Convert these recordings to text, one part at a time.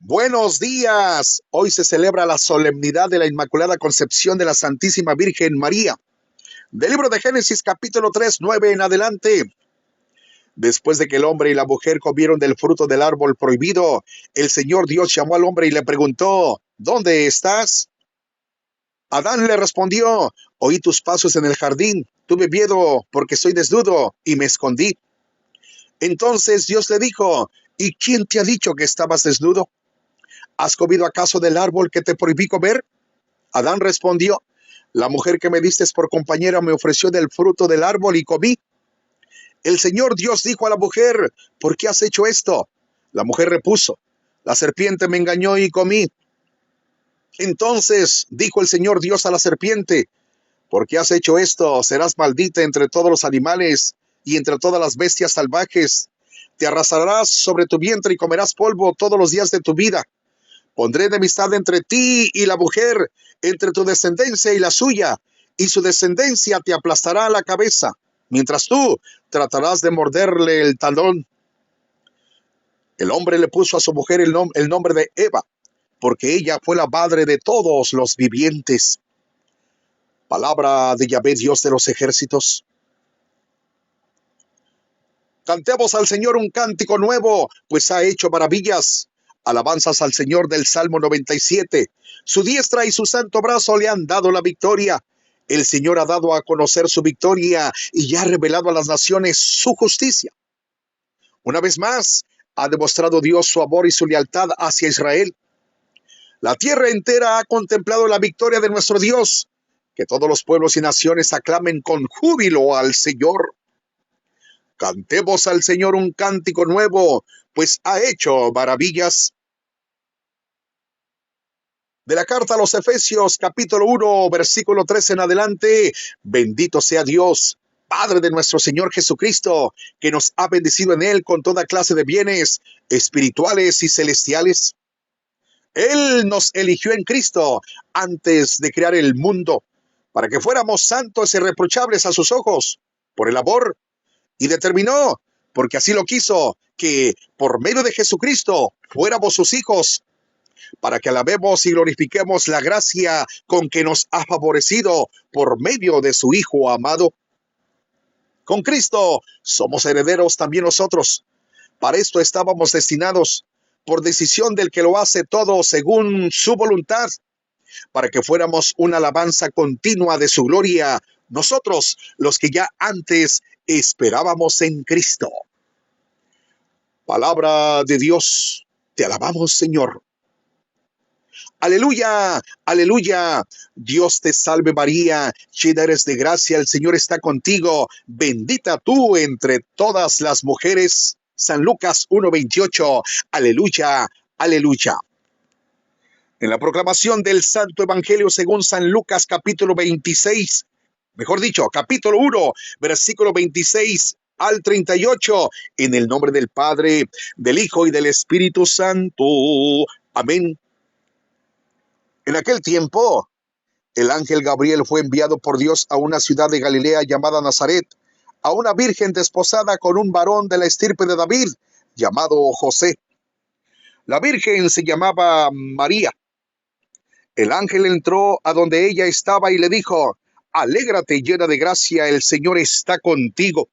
Buenos días. Hoy se celebra la solemnidad de la Inmaculada Concepción de la Santísima Virgen María. Del libro de Génesis capítulo 3, 9 en adelante. Después de que el hombre y la mujer comieron del fruto del árbol prohibido, el Señor Dios llamó al hombre y le preguntó: ¿Dónde estás? Adán le respondió: Oí tus pasos en el jardín, tuve miedo porque soy desnudo y me escondí. Entonces Dios le dijo: ¿Y quién te ha dicho que estabas desnudo? ¿Has comido acaso del árbol que te prohibí comer? Adán respondió: La mujer que me diste por compañera me ofreció del fruto del árbol y comí. El Señor Dios dijo a la mujer: ¿Por qué has hecho esto? La mujer repuso: La serpiente me engañó y comí. Entonces dijo el Señor Dios a la serpiente: ¿Por qué has hecho esto? Serás maldita entre todos los animales y entre todas las bestias salvajes. Te arrastrarás sobre tu vientre y comerás polvo todos los días de tu vida. Pondré enemistad entre ti y la mujer, entre tu descendencia y la suya, y su descendencia te aplastará la cabeza, mientras tú tratarás de morderle el talón. El hombre le puso a su mujer el nombre de Eva, porque ella fue la madre de todos los vivientes. Palabra de Yahvé, Dios de los ejércitos. Cantemos al Señor un cántico nuevo, pues ha hecho maravillas. Alabanzas al Señor del Salmo 97. Su diestra y su santo brazo le han dado la victoria. El Señor ha dado a conocer su victoria y ya ha revelado a las naciones su justicia. Una vez más, ha demostrado Dios su amor y su lealtad hacia Israel. La tierra entera ha contemplado la victoria de nuestro Dios. Que todos los pueblos y naciones aclamen con júbilo al Señor. Cantemos al Señor un cántico nuevo, pues ha hecho maravillas. De la carta a los Efesios, capítulo 1, versículo 3 en adelante. Bendito sea Dios, Padre de nuestro Señor Jesucristo, que nos ha bendecido en Él con toda clase de bienes espirituales y celestiales. Él nos eligió en Cristo antes de crear el mundo, para que fuéramos santos y irreprochables a sus ojos, por el amor, y determinó, porque así lo quiso, que por medio de Jesucristo fuéramos sus hijos, para que alabemos y glorifiquemos la gracia con que nos ha favorecido por medio de su Hijo amado. Con Cristo somos herederos también nosotros. Para esto estábamos destinados, por decisión del que lo hace todo según su voluntad, para que fuéramos una alabanza continua de su gloria, nosotros los que ya antes esperábamos en Cristo. Palabra de Dios, te alabamos, Señor. Aleluya, aleluya. Dios te salve María, llena eres de gracia, el Señor está contigo, bendita tú entre todas las mujeres. San Lucas 1:28, aleluya, aleluya. En la proclamación del Santo Evangelio según San Lucas capítulo 26, mejor dicho, capítulo 1, versículo 26 al 38, en el nombre del Padre, del Hijo y del Espíritu Santo. Amén. En aquel tiempo, el ángel Gabriel fue enviado por Dios a una ciudad de Galilea llamada Nazaret, a una virgen desposada con un varón de la estirpe de David, llamado José. La virgen se llamaba María. El ángel entró a donde ella estaba y le dijo: Alégrate, llena de gracia, el Señor está contigo.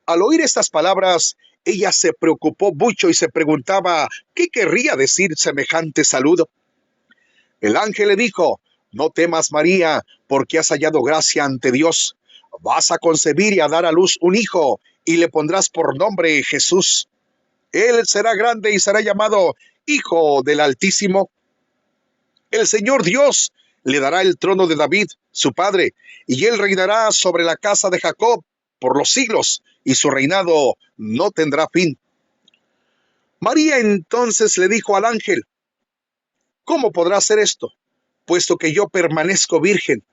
Al oír estas palabras, ella se preocupó mucho y se preguntaba qué querría decir semejante saludo. El ángel le dijo: No temas, María, porque has hallado gracia ante Dios. Vas a concebir y a dar a luz un hijo, y le pondrás por nombre Jesús. Él será grande y será llamado Hijo del Altísimo. El Señor Dios le dará el trono de David, su padre, y él reinará sobre la casa de Jacob por los siglos, y su reinado no tendrá fin. María entonces le dijo al ángel: ¿Cómo podrá ser esto, puesto que yo permanezco virgen?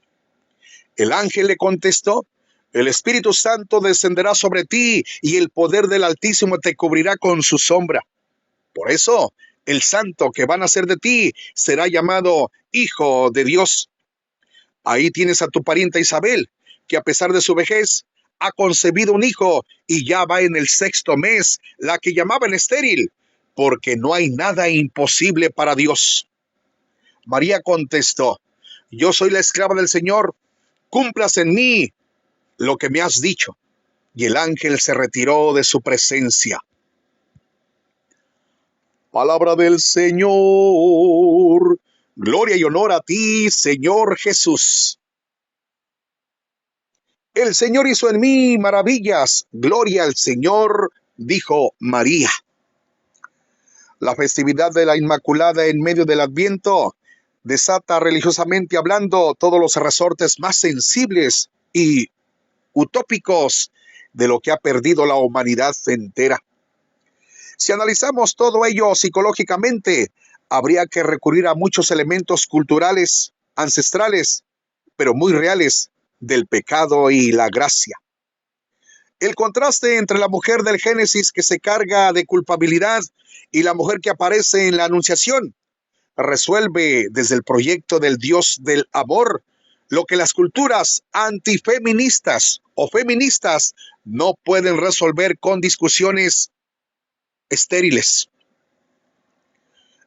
El ángel le contestó: El Espíritu Santo descenderá sobre ti, y el poder del Altísimo te cubrirá con su sombra. Por eso, el santo que va a nacer de ti será llamado Hijo de Dios. Ahí tienes a tu parienta Isabel, que a pesar de su vejez, ha concebido un hijo, y ya va en el 6º mes, la que llamaban estéril, porque no hay nada imposible para Dios. María contestó: yo soy la esclava del Señor, cumplas en mí lo que me has dicho. Y el ángel se retiró de su presencia. Palabra del Señor. Gloria y honor a ti, Señor Jesús. El Señor hizo en mí maravillas. Gloria al Señor, dijo María. La festividad de la Inmaculada en medio del Adviento desata, religiosamente hablando, todos los resortes más sensibles y utópicos de lo que ha perdido la humanidad entera. Si analizamos todo ello psicológicamente, habría que recurrir a muchos elementos culturales, ancestrales, pero muy reales, del pecado y la gracia. El contraste entre la mujer del Génesis, que se carga de culpabilidad, y la mujer que aparece en la Anunciación resuelve desde el proyecto del Dios del amor lo que las culturas antifeministas o feministas no pueden resolver con discusiones estériles.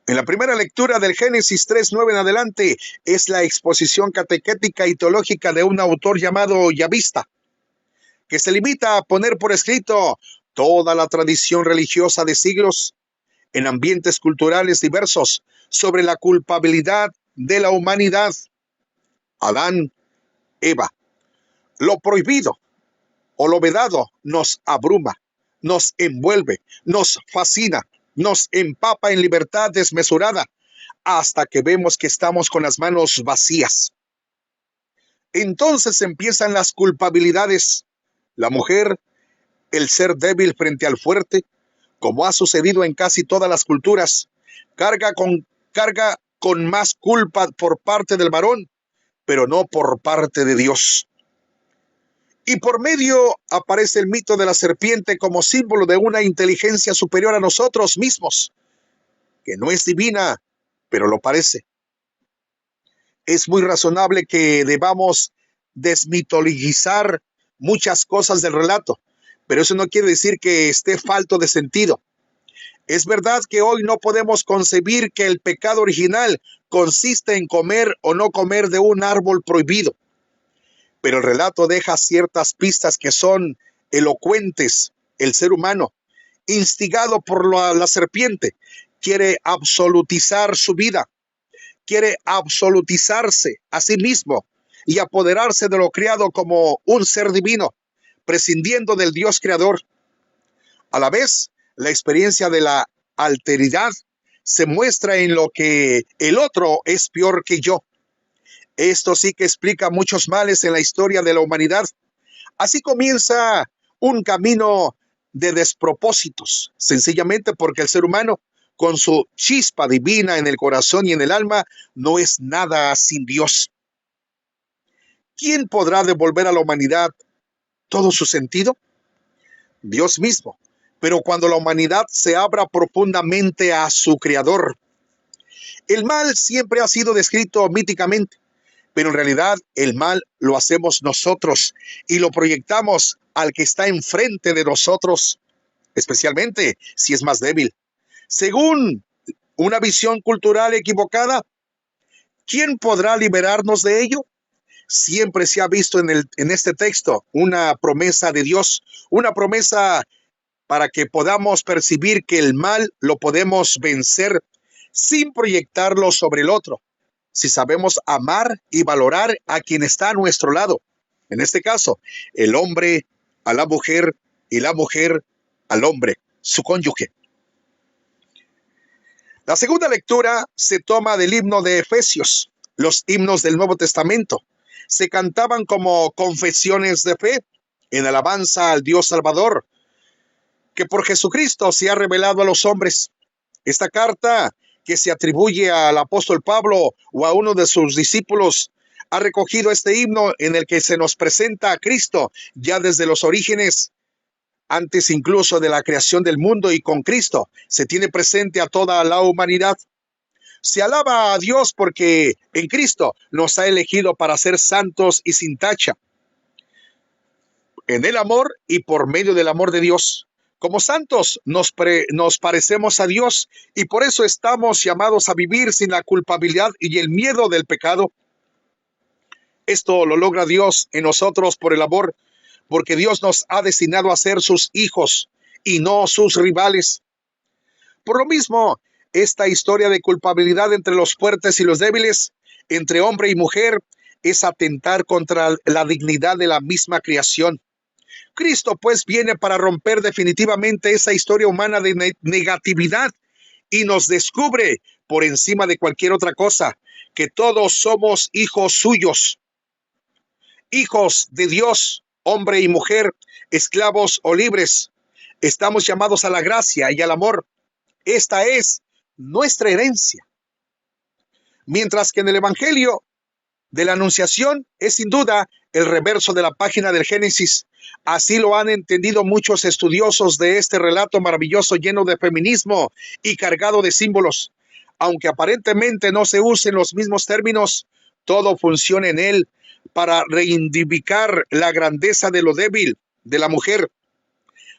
En la primera lectura del Génesis 3:9 en adelante es la exposición catequética y teológica de un autor llamado Yavista, que se limita a poner por escrito toda la tradición religiosa de siglos en ambientes culturales diversos sobre la culpabilidad de la humanidad. Adán, Eva. Lo prohibido o lo vedado nos abruma, nos envuelve, nos fascina, nos empapa en libertad desmesurada, hasta que vemos que estamos con las manos vacías. Entonces empiezan las culpabilidades. La mujer, el ser débil frente al fuerte, como ha sucedido en casi todas las culturas, carga con más culpa por parte del varón, pero no por parte de Dios. Y por medio aparece el mito de la serpiente como símbolo de una inteligencia superior a nosotros mismos, que no es divina, pero lo parece. Es muy razonable que debamos desmitologizar muchas cosas del relato, pero eso no quiere decir que esté falto de sentido. Es verdad que hoy no podemos concebir que el pecado original consiste en comer o no comer de un árbol prohibido, pero el relato deja ciertas pistas que son elocuentes. El ser humano, instigado por la serpiente, quiere absolutizar su vida, quiere absolutizarse a sí mismo y apoderarse de lo creado como un ser divino, prescindiendo del Dios creador. A la vez, la experiencia de la alteridad se muestra en lo que el otro es peor que yo. Esto sí que explica muchos males en la historia de la humanidad. Así comienza un camino de despropósitos, sencillamente porque el ser humano, con su chispa divina en el corazón y en el alma, no es nada sin Dios. ¿Quién podrá devolver a la humanidad todo su sentido? Dios mismo. Pero cuando la humanidad se abra profundamente a su creador. El mal siempre ha sido descrito míticamente, pero en realidad el mal lo hacemos nosotros y lo proyectamos al que está enfrente de nosotros, especialmente si es más débil. Según una visión cultural equivocada, ¿quién podrá liberarnos de ello? Siempre se ha visto en este texto una promesa de Dios, una promesa para que podamos percibir que el mal lo podemos vencer sin proyectarlo sobre el otro, si sabemos amar y valorar a quien está a nuestro lado. En este caso, el hombre a la mujer y la mujer al hombre, su cónyuge. La segunda lectura se toma del himno de Efesios. Los himnos del Nuevo Testamento se cantaban como confesiones de fe en alabanza al Dios Salvador, que por Jesucristo se ha revelado a los hombres. Esta carta, que se atribuye al apóstol Pablo o a uno de sus discípulos, ha recogido este himno en el que se nos presenta a Cristo ya desde los orígenes, antes incluso de la creación del mundo, y con Cristo se tiene presente a toda la humanidad. Se alaba a Dios porque en Cristo nos ha elegido para ser santos y sin tacha, en el amor y por medio del amor de Dios. Como santos nos parecemos a Dios y por eso estamos llamados a vivir sin la culpabilidad y el miedo del pecado. Esto lo logra Dios en nosotros por el amor, porque Dios nos ha destinado a ser sus hijos y no sus rivales. Por lo mismo, esta historia de culpabilidad entre los fuertes y los débiles, entre hombre y mujer, es atentar contra la dignidad de la misma creación. Cristo pues viene para romper definitivamente esa historia humana de negatividad y nos descubre por encima de cualquier otra cosa que todos somos hijos suyos, hijos de Dios, hombre y mujer, esclavos o libres. Estamos llamados a la gracia y al amor. Esta es nuestra herencia. Mientras que en el Evangelio de la Anunciación es sin duda el reverso de la página del Génesis. Así lo han entendido muchos estudiosos de este relato maravilloso lleno de feminismo y cargado de símbolos. Aunque aparentemente no se usen los mismos términos, todo funciona en él para reivindicar la grandeza de lo débil de la mujer,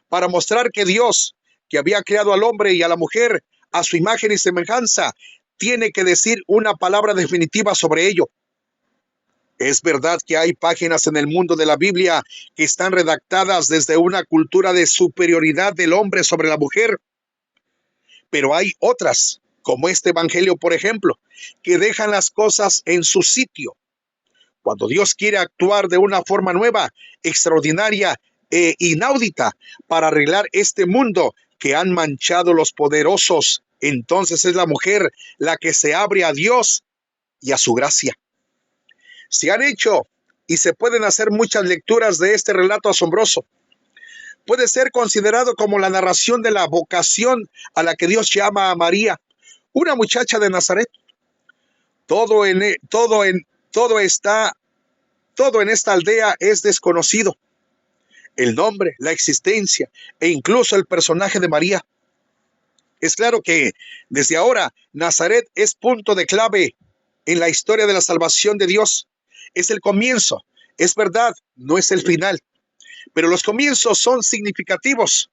para mostrar que Dios, que había creado al hombre y a la mujer a su imagen y semejanza, tiene que decir una palabra definitiva sobre ello. Es verdad que hay páginas en el mundo de la Biblia que están redactadas desde una cultura de superioridad del hombre sobre la mujer, pero hay otras, como este Evangelio, por ejemplo, que dejan las cosas en su sitio. Cuando Dios quiere actuar de una forma nueva, extraordinaria e inaudita para arreglar este mundo que han manchado los poderosos, entonces es la mujer la que se abre a Dios y a su gracia. Se han hecho y se pueden hacer muchas lecturas de este relato asombroso. Puede ser considerado como la narración de la vocación a la que Dios llama a María, una muchacha de Nazaret. Todo en esta aldea es desconocido. El nombre, la existencia e incluso el personaje de María. Es claro que desde ahora Nazaret es punto de clave en la historia de la salvación de Dios. Es el comienzo, es verdad, no es el final, pero los comienzos son significativos.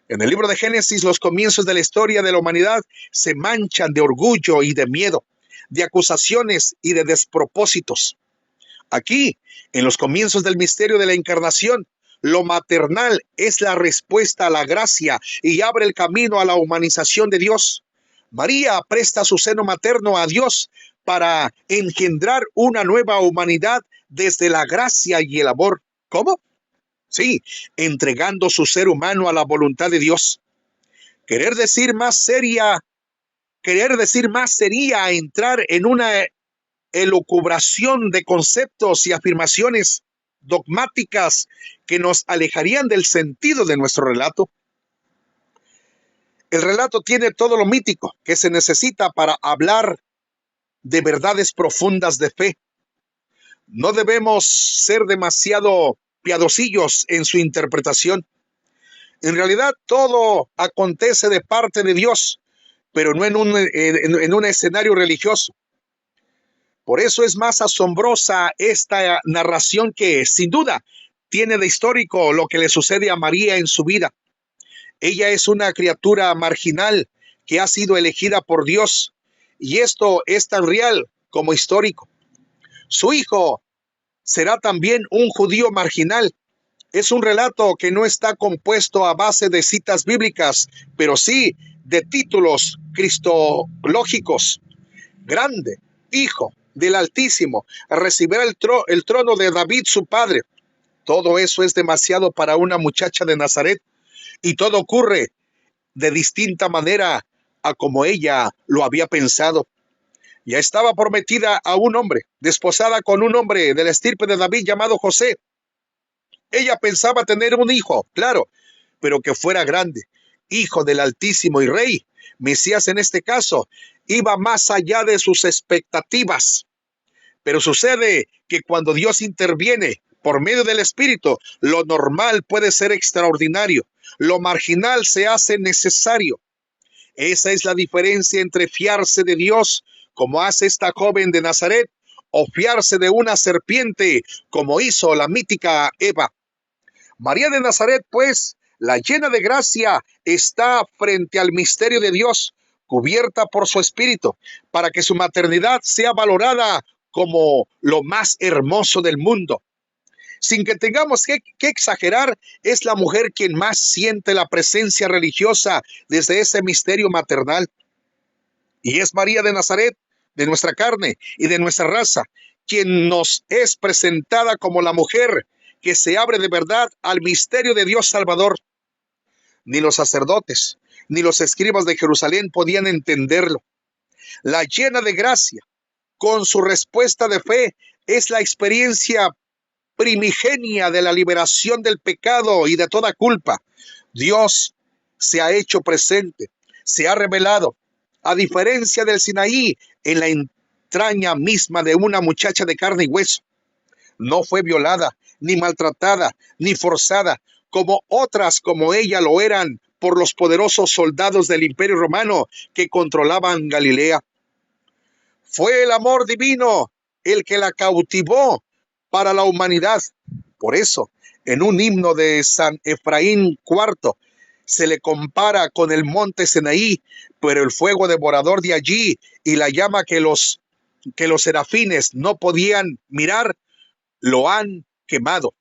En el libro de Génesis, los comienzos de la historia de la humanidad se manchan de orgullo y de miedo, de acusaciones y de despropósitos. Aquí, en los comienzos del misterio de la encarnación, lo maternal es la respuesta a la gracia y abre el camino a la humanización de Dios. María presta su seno materno a Dios para engendrar una nueva humanidad desde la gracia y el amor. ¿Cómo? Sí, entregando su ser humano a la voluntad de Dios. Querer decir más sería entrar en una elucubración de conceptos y afirmaciones dogmáticas que nos alejarían del sentido de nuestro relato. El relato tiene todo lo mítico que se necesita para hablar de verdades profundas de fe. No debemos ser demasiado piadosillos en su interpretación. En realidad todo acontece de parte de Dios, pero no en un escenario religioso. Por eso es más asombrosa esta narración que, sin duda, tiene de histórico lo que le sucede a María en su vida. Ella es una criatura marginal que ha sido elegida por Dios, y esto es tan real como histórico. Su hijo será también un judío marginal. Es un relato que no está compuesto a base de citas bíblicas, pero sí de títulos cristológicos. Grande, hijo del Altísimo, recibirá el trono de David su padre. Todo eso es demasiado para una muchacha de Nazaret, y todo ocurre de distinta manera a como ella lo había pensado. Ya estaba prometida a un hombre, desposada con un hombre de la estirpe de David llamado José. Ella pensaba tener un hijo, claro, pero que fuera grande, hijo del Altísimo y Rey. Mesías en este caso iba más allá de sus expectativas. Pero sucede que cuando Dios interviene por medio del Espíritu, lo normal puede ser extraordinario, lo marginal se hace necesario. Esa es la diferencia entre fiarse de Dios, como hace esta joven de Nazaret, o fiarse de una serpiente, como hizo la mítica Eva. María de Nazaret, pues, La llena de gracia está frente al misterio de Dios, cubierta por su Espíritu, para que su maternidad sea valorada como lo más hermoso del mundo. Sin que tengamos que exagerar, es la mujer quien más siente la presencia religiosa desde ese misterio maternal. Y es María de Nazaret, de nuestra carne y de nuestra raza, quien nos es presentada como la mujer que se abre de verdad al misterio de Dios Salvador. Ni los sacerdotes, ni los escribas de Jerusalén podían entenderlo. La llena de gracia, con su respuesta de fe, es la experiencia primigenia de la liberación del pecado y de toda culpa. Dios se ha hecho presente, se ha revelado, a diferencia del Sinaí, en la entraña misma de una muchacha de carne y hueso. No fue violada, ni maltratada, ni forzada, como otras como ella lo eran por los poderosos soldados del Imperio Romano que controlaban Galilea. Fue el amor divino el que la cautivó para la humanidad. Por eso, en un himno de San Efraín IV, se le compara con el monte Sinaí, pero el fuego devorador de allí y la llama que los serafines no podían mirar, lo han quemado.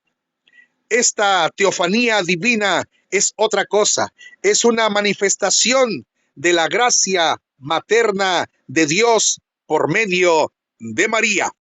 Esta teofanía divina es otra cosa, es una manifestación de la gracia materna de Dios por medio de María.